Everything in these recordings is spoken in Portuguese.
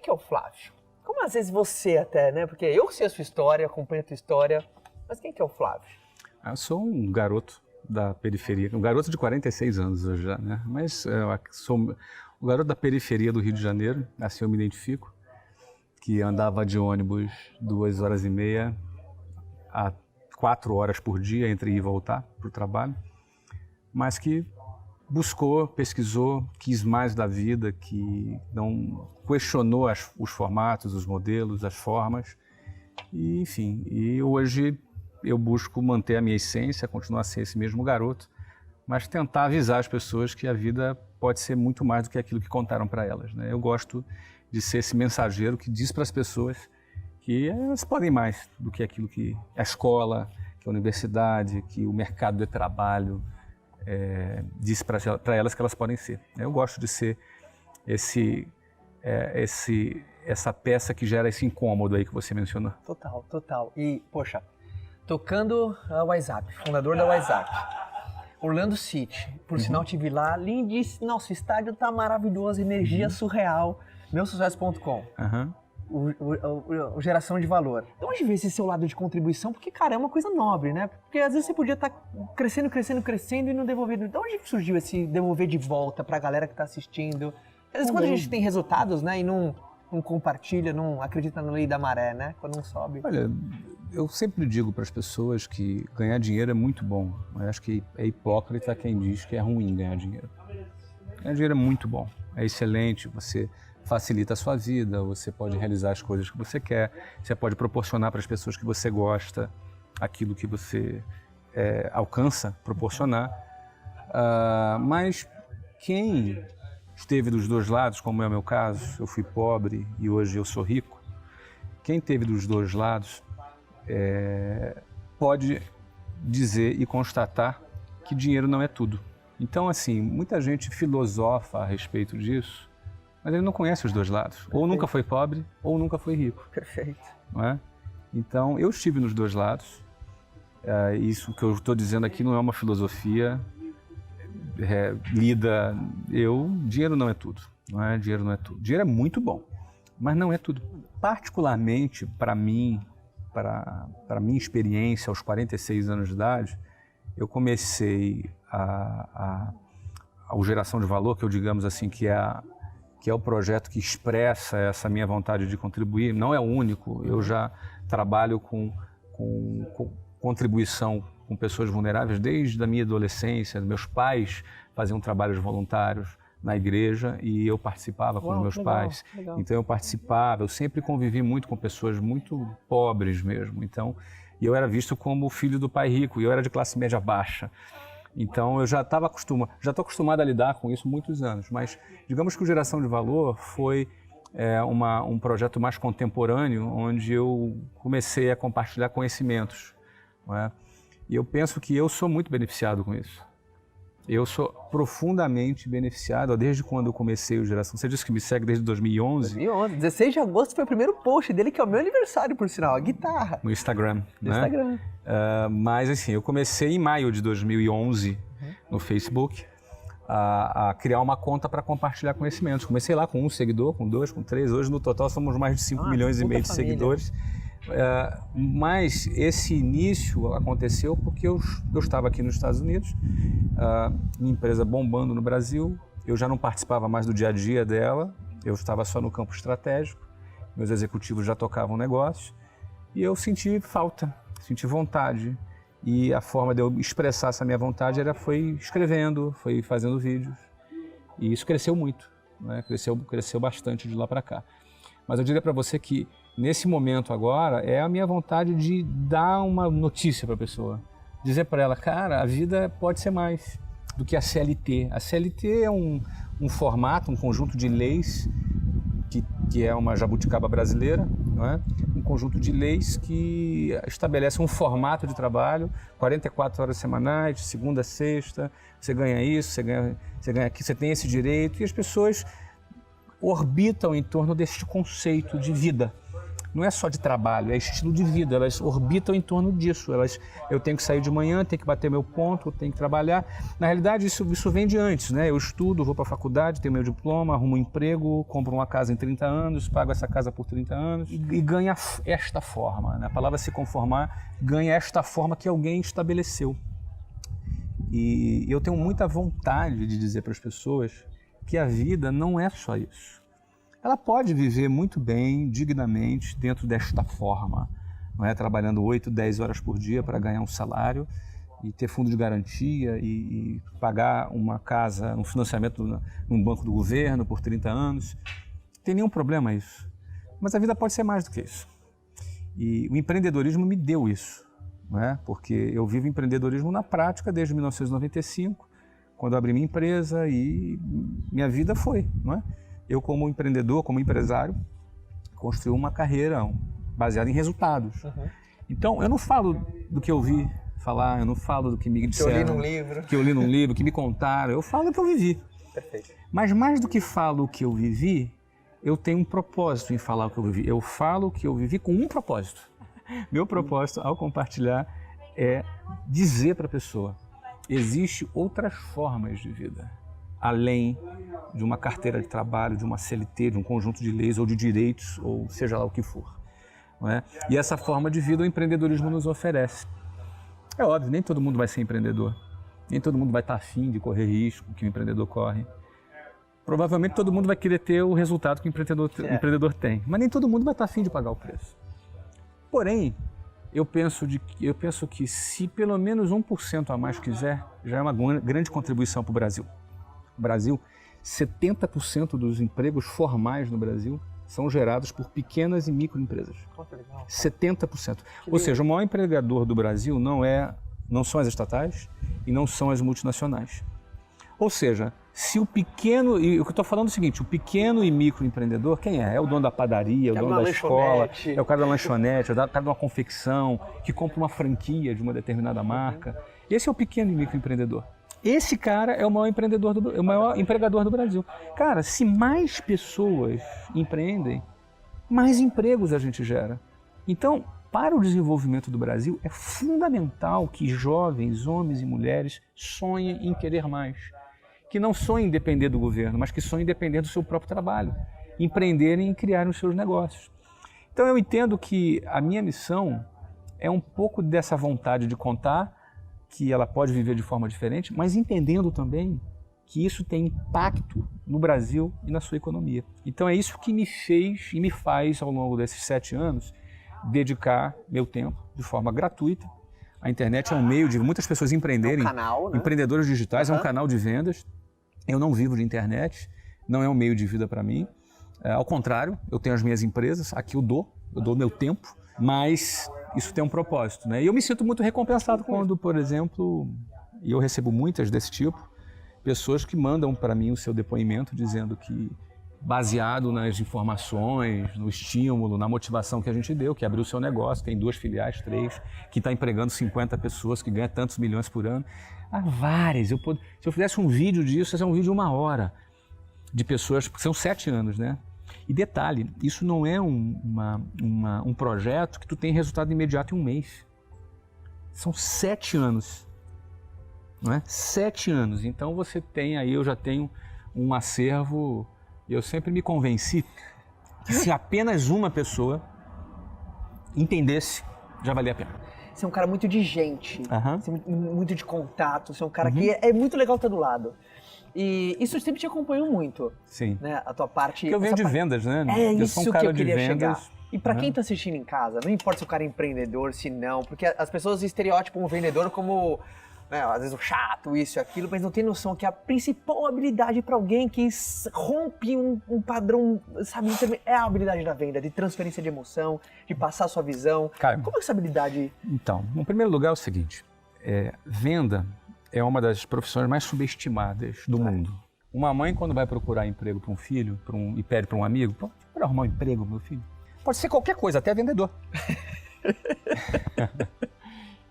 Quem que é o Flávio? Como às vezes você até, né? Porque eu sei a sua história, acompanho a tua história, mas quem que é o Flávio? Eu sou um garoto da periferia, um garoto de 46 anos hoje já, né? Mas eu sou o garoto da periferia do Rio de Janeiro, assim eu me identifico, que andava de ônibus 2h30 a 4 horas por dia entre ir e voltar para o trabalho, mas que buscou, pesquisou, quis mais da vida, que não questionou os formatos, os modelos, as formas, e enfim, e hoje eu busco manter a minha essência, continuar a ser esse mesmo garoto, mas tentar avisar as pessoas que a vida pode ser muito mais do que aquilo que contaram para elas, né? Eu gosto de ser esse mensageiro que diz para as pessoas que elas podem mais do que aquilo que a escola, que a universidade, que o mercado de trabalho diz para elas que elas podem ser. Eu gosto de ser essa peça que gera esse incômodo aí que você mencionou. Total, total. E, poxa, tocando a WhatsApp, fundador da WhatsApp, Orlando City, por sinal tive lá, lindíssimo, nossa, o estádio tá maravilhoso, energia surreal, meusucesso.com. O geração de valor. De onde veio esse seu lado de contribuição? Porque, cara, é uma coisa nobre, né? Porque às vezes você podia estar crescendo e não devolver. De onde surgiu esse devolver de volta pra galera que tá assistindo? Às vezes quando a gente tem resultados, né, e não compartilha, não acredita na lei da maré, né? Quando não sobe. Olha, eu sempre digo para as pessoas que ganhar dinheiro é muito bom. Eu acho que é hipócrita quem diz que é ruim ganhar dinheiro. Ganhar dinheiro é muito bom, é excelente, você facilita a sua vida, você pode realizar as coisas que você quer, você pode proporcionar para as pessoas que você gosta aquilo que você alcança proporcionar. Mas quem esteve dos dois lados, como é o meu caso, eu fui pobre e hoje eu sou rico, quem teve dos dois lados pode dizer e constatar que dinheiro não é tudo. Então, assim, muita gente filosofa a respeito disso, mas ele não conhece os dois lados. Perfeito. Ou nunca foi pobre, ou nunca foi rico. Perfeito. Não é? Então, eu estive nos dois lados. Isso que eu estou dizendo aqui não é uma filosofia lida. Dinheiro não é tudo. Não é? Dinheiro não é tudo. Dinheiro é muito bom, mas não é tudo. Particularmente, para mim, para minha experiência aos 46 anos de idade, eu comecei o Geração de Valor, que eu digamos assim que é o projeto que expressa essa minha vontade de contribuir. Não é o único, eu já trabalho com contribuição com pessoas vulneráveis desde a minha adolescência. Meus pais faziam trabalhos voluntários na igreja e eu participava com os meus pais. Legal. Então eu participava, eu sempre convivi muito com pessoas muito pobres mesmo. Então, eu era visto como o filho do pai rico e eu era de classe média baixa. Então eu já estou acostumado a lidar com isso há muitos anos, mas digamos que o Geração de Valor foi um projeto mais contemporâneo, onde eu comecei a compartilhar conhecimentos, não é? E eu penso que eu sou muito beneficiado com isso. Eu sou profundamente beneficiado desde quando eu comecei o Geração. Você disse que me segue desde 2011? 2011, 16 de agosto foi o primeiro post dele, que é o meu aniversário, por sinal, a guitarra. No Instagram. No Instagram. Mas assim, eu comecei em maio de 2011 no Facebook a criar uma conta para compartilhar conhecimentos. Comecei lá com 1 seguidor, com 2, com 3. Hoje no total somos mais de 5 milhões e meio de seguidores. Mas esse início aconteceu porque eu estava aqui nos Estados Unidos, minha empresa bombando no Brasil, eu já não participava mais do dia a dia dela, eu estava só no campo estratégico, meus executivos já tocavam negócios e eu senti falta, senti vontade, e a forma de eu expressar essa minha vontade foi escrevendo, foi fazendo vídeos, e isso cresceu muito, né? Cresceu bastante de lá para cá. Mas eu diria para você que nesse momento agora é a minha vontade de dar uma notícia para a pessoa, dizer para ela, cara, a vida pode ser mais do que a CLT. A CLT é um formato, um conjunto de leis que é uma jabuticaba brasileira, não é? Um conjunto de leis que estabelece um formato de trabalho, 44 horas semanais, segunda a sexta, você ganha isso, você ganha aqui, você tem esse direito, e as pessoas orbitam em torno deste conceito de vida. não é só de trabalho, é estilo de vida, elas orbitam em torno disso. Eu tenho que sair de manhã, tenho que bater meu ponto, tenho que trabalhar. Na realidade, isso vem de antes, né? Eu estudo, vou para a faculdade, tenho meu diploma, arrumo um emprego, compro uma casa em 30 anos, pago essa casa por 30 anos e ganha esta forma, né? A palavra se conformar ganha esta forma que alguém estabeleceu. E eu tenho muita vontade de dizer para as pessoas que a vida não é só isso. Ela pode viver muito bem, dignamente, dentro desta forma, não é? Trabalhando 8, 10 horas por dia para ganhar um salário e ter fundo de garantia e pagar uma casa, um financiamento num banco do governo por 30 anos. Não tem nenhum problema isso. Mas a vida pode ser mais do que isso. E o empreendedorismo me deu isso, não é? Porque eu vivo empreendedorismo na prática desde 1995, quando eu abri minha empresa e minha vida foi, não é? Eu, como empreendedor, como empresário, construí uma carreira baseada em resultados. Então, eu não falo do que eu vi falar, eu não falo do que me disseram. Que eu li num livro, que me contaram. Eu falo do que eu vivi. Perfeito. Mas mais do que falo o que eu vivi, eu tenho um propósito em falar o que eu vivi. Eu falo o que eu vivi com um propósito. Meu propósito, ao compartilhar, é dizer para a pessoa: existem outras formas de vida, além de uma carteira de trabalho, de uma CLT, de um conjunto de leis ou de direitos, ou seja lá o que for. Não é? E essa forma de vida o empreendedorismo nos oferece. É óbvio, nem todo mundo vai ser empreendedor. Nem todo mundo vai estar afim de correr risco que o empreendedor corre. Provavelmente todo mundo vai querer ter o resultado que o empreendedor tem. Mas nem todo mundo vai estar afim de pagar o preço. Porém, eu penso que se pelo menos 1% a mais quiser, já é uma grande contribuição para o Brasil. No Brasil, 70% dos empregos formais no Brasil são gerados por pequenas e microempresas. 70%. Ou seja, o maior empregador do Brasil não são as estatais e não são as multinacionais. Ou seja, se o pequeno, e o que eu estou falando é o seguinte, o pequeno e microempreendedor, quem é? É o dono da padaria, é o dono da escola, é o cara da lanchonete, é o cara de uma confecção, que compra uma franquia de uma determinada marca. Esse é o pequeno e microempreendedor. Esse cara é o maior empregador do Brasil. Cara, se mais pessoas empreendem, mais empregos a gente gera. Então, para o desenvolvimento do Brasil, é fundamental que jovens, homens e mulheres sonhem em querer mais. Que não sonhem em depender do governo, mas que sonhem em depender do seu próprio trabalho. Empreenderem e criarem os seus negócios. Então, eu entendo que a minha missão é um pouco dessa vontade de contar que ela pode viver de forma diferente, mas entendendo também que isso tem impacto no Brasil e na sua economia. Então é isso que me fez e me faz, ao longo desses 7 anos, dedicar meu tempo de forma gratuita. A internet é um meio de muitas pessoas empreenderem, canal, né? Empreendedores digitais, é um canal de vendas. Eu não vivo de internet, não é um meio de vida para mim. Ao contrário, eu tenho as minhas empresas, aqui eu dou meu tempo, mas isso tem um propósito, né? E eu me sinto muito recompensado quando, por exemplo, e eu recebo muitas desse tipo, pessoas que mandam para mim o seu depoimento dizendo que, baseado nas informações, no estímulo, na motivação que a gente deu, que abriu o seu negócio, tem 2 filiais, 3, que está empregando 50 pessoas, que ganha tantos milhões por ano. Há várias. Se eu fizesse um vídeo disso, ia ser um vídeo de 1 hora de pessoas, porque são 7 anos, né? E detalhe, isso não é um projeto que tu tem resultado imediato em 1 mês. São 7 anos. Não é? 7 anos. Então você tem aí, eu já tenho um acervo. Eu sempre me convenci que se apenas uma pessoa entendesse, já valia a pena. Você é um cara muito de gente, você é muito de contato, você é um cara que é muito legal estar do lado. E isso sempre te acompanhou muito. Sim. Né? A tua parte... Porque eu venho de vendas, né? É eu isso sou um cara que eu queria de vendas. chegar. E pra quem tá assistindo em casa, não importa se o cara é empreendedor, se não, porque as pessoas estereotipam o vendedor como, né, às vezes o chato, isso e aquilo, mas não tem noção que a principal habilidade para alguém que rompe um padrão, sabe, é a habilidade da venda, de transferência de emoção, de passar a sua visão. Cara, como é essa habilidade? Então, no primeiro lugar é o seguinte, venda é uma das profissões mais subestimadas do mundo. Uma mãe, quando vai procurar emprego para um filho e pede para um amigo, para arrumar um emprego, meu filho, pode ser qualquer coisa, até vendedor.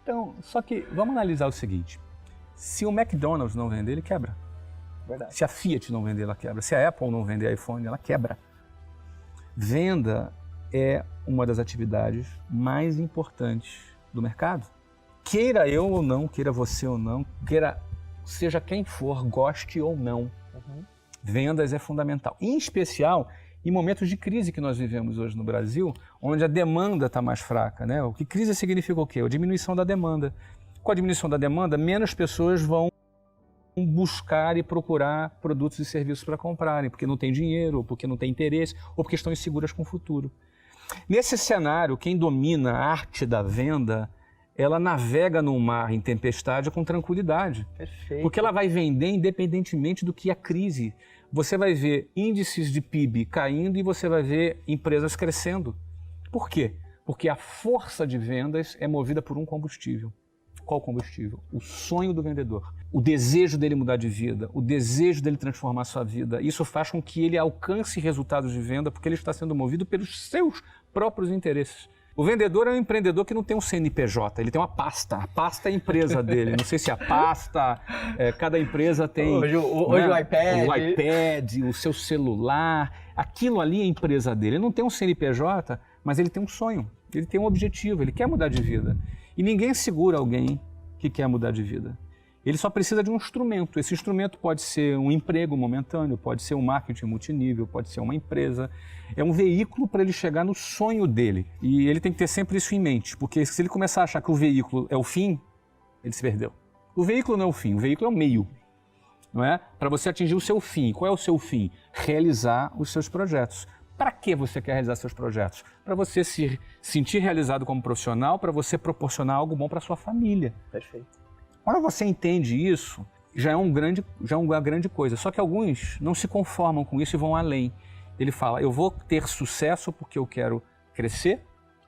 Então, só que vamos analisar o seguinte, se o McDonald's não vender, ele quebra. Verdade. Se a Fiat não vender, ela quebra. Se a Apple não vender iPhone, ela quebra. Venda é uma das atividades mais importantes do mercado. Queira eu ou não, queira você ou não, queira seja quem for, goste ou não, vendas é fundamental. Em especial em momentos de crise que nós vivemos hoje no Brasil, onde a demanda está mais fraca, né? O que crise significa o quê? A diminuição da demanda. Com a diminuição da demanda, menos pessoas vão buscar e procurar produtos e serviços para comprarem, porque não tem dinheiro, ou porque não tem interesse, ou porque estão inseguras com o futuro. Nesse cenário, quem domina a arte da venda, ela navega no mar em tempestade com tranquilidade. Perfeito. Porque ela vai vender independentemente do que é crise. Você vai ver índices de PIB caindo e você vai ver empresas crescendo. Por quê? Porque a força de vendas é movida por um combustível. Qual combustível? O sonho do vendedor. O desejo dele mudar de vida, o desejo dele transformar sua vida. Isso faz com que ele alcance resultados de venda porque ele está sendo movido pelos seus próprios interesses. O vendedor é um empreendedor que não tem um CNPJ, ele tem uma pasta. A pasta é a empresa dele. Não sei se a pasta, cada empresa tem... Hoje o iPad. O iPad, o seu celular. Aquilo ali é a empresa dele. Ele não tem um CNPJ, mas ele tem um sonho. Ele tem um objetivo, ele quer mudar de vida. E ninguém segura alguém que quer mudar de vida. Ele só precisa de um instrumento. Esse instrumento pode ser um emprego momentâneo, pode ser um marketing multinível, pode ser uma empresa. É um veículo para ele chegar no sonho dele. E ele tem que ter sempre isso em mente, porque se ele começar a achar que o veículo é o fim, ele se perdeu. O veículo não é o fim, o veículo é o meio, não é? Para você atingir o seu fim. Qual é o seu fim? Realizar os seus projetos. Para que você quer realizar seus projetos? Para você se sentir realizado como profissional, para você proporcionar algo bom para sua família. Perfeito. Quando você entende isso, já é uma grande coisa. Só que alguns não se conformam com isso e vão além. Ele fala, eu vou ter sucesso porque eu quero crescer,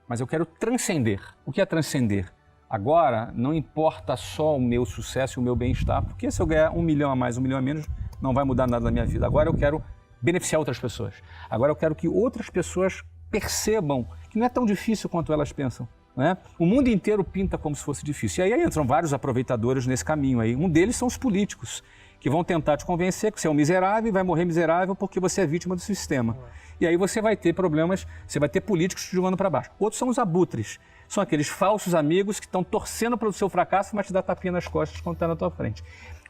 mas eu quero transcender. O que é transcender? Agora, não importa só o meu sucesso e o meu bem-estar, porque se eu ganhar 1 milhão a mais, 1 milhão a menos, não vai mudar nada na minha vida. Agora eu quero beneficiar outras pessoas. Agora eu quero que outras pessoas percebam que não é tão difícil quanto elas pensam. Né? O mundo inteiro pinta como se fosse difícil. E aí entram vários aproveitadores nesse caminho aí. Um deles são os políticos, que vão tentar te convencer que você é um miserável e vai morrer miserável porque você é vítima do sistema. E aí você vai ter problemas, você vai ter políticos te jogando para baixo. Outros são os abutres. São aqueles falsos amigos que estão torcendo para o seu fracasso, mas te dá tapinha nas costas quando está na tua frente.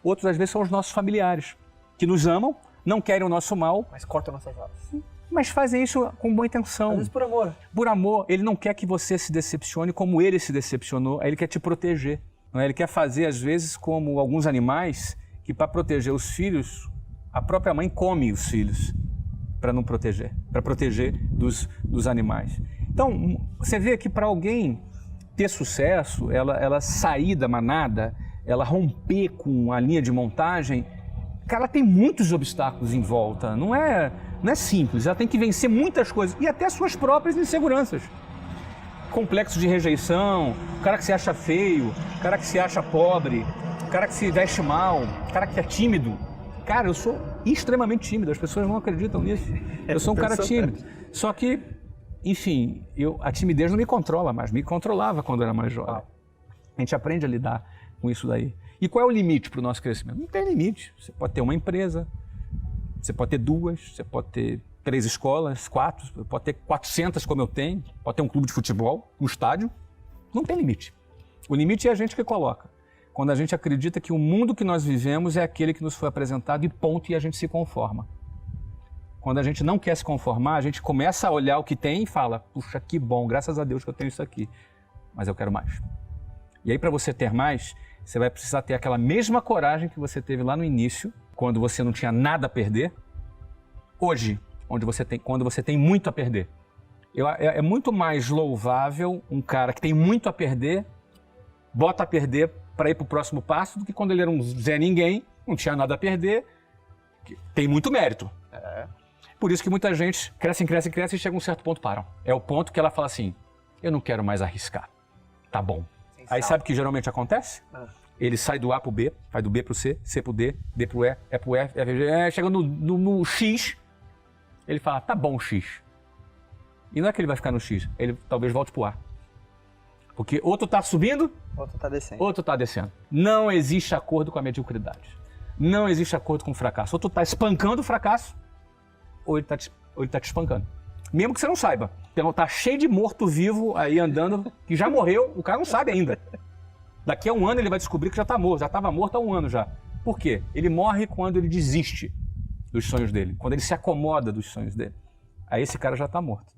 Outros, às vezes, são os nossos familiares, que nos amam, não querem o nosso mal, Mas corta nossas asas. mas fazem isso com boa intenção. Às vezes por amor. Por amor, ele não quer que você se decepcione como ele se decepcionou, aí ele quer te proteger. Não é? Ele quer fazer, às vezes, como alguns animais, que para proteger os filhos, a própria mãe come os filhos para não proteger, para proteger dos animais. Então, você vê que para alguém ter sucesso, ela sair da manada, ela romper com a linha de montagem, cara, tem muitos obstáculos em volta, não é simples, ela tem que vencer muitas coisas e até suas próprias inseguranças. Complexo de rejeição, o cara que se acha feio, o cara que se acha pobre, o cara que se veste mal, o cara que é tímido. Cara, eu sou extremamente tímido, as pessoas não acreditam nisso. Eu sou um cara tímido. Só que, enfim, a timidez não me controla mais, me controlava quando eu era mais jovem. A gente aprende a lidar com isso daí. E qual é o limite para o nosso crescimento? Não tem limite. Você pode ter uma empresa, você pode ter 2, você pode ter 3 escolas, 4, pode ter 400 como eu tenho, pode ter um clube de futebol, um estádio. Não tem limite. O limite é a gente que coloca. Quando a gente acredita que o mundo que nós vivemos é aquele que nos foi apresentado e ponto, e a gente se conforma. Quando a gente não quer se conformar, a gente começa a olhar o que tem e fala, puxa, que bom, graças a Deus que eu tenho isso aqui, mas eu quero mais. E aí, para você ter mais, você vai precisar ter aquela mesma coragem que você teve lá no início, quando você não tinha nada a perder, hoje, quando você tem muito a perder. É muito mais louvável um cara que tem muito a perder, bota a perder para ir para o próximo passo, do que quando ele era um Zé Ninguém, não tinha nada a perder, tem muito mérito. Por isso que muita gente cresce e chega a um certo ponto param. É o ponto que ela fala assim, eu não quero mais arriscar, tá bom. Aí sabe o que geralmente acontece? Ele sai do A para o B, vai do B para o C, C para o D, D para o E, E para o F, chega no X, ele fala, tá bom X. E não é que ele vai ficar no X, ele talvez volte para o A. Porque ou tu tá subindo, ou tu tá descendo. Não existe acordo com a mediocridade. Não existe acordo com o fracasso. Ou tu tá espancando o fracasso, ou ele tá te espancando. Mesmo que você não saiba. Então tá cheio de morto-vivo aí andando, que já morreu, o cara não sabe ainda. Daqui a um ano ele vai descobrir que já tá morto, já estava morto há um ano já. Por quê? Ele morre quando ele desiste dos sonhos dele, quando ele se acomoda dos sonhos dele. Aí esse cara já tá morto.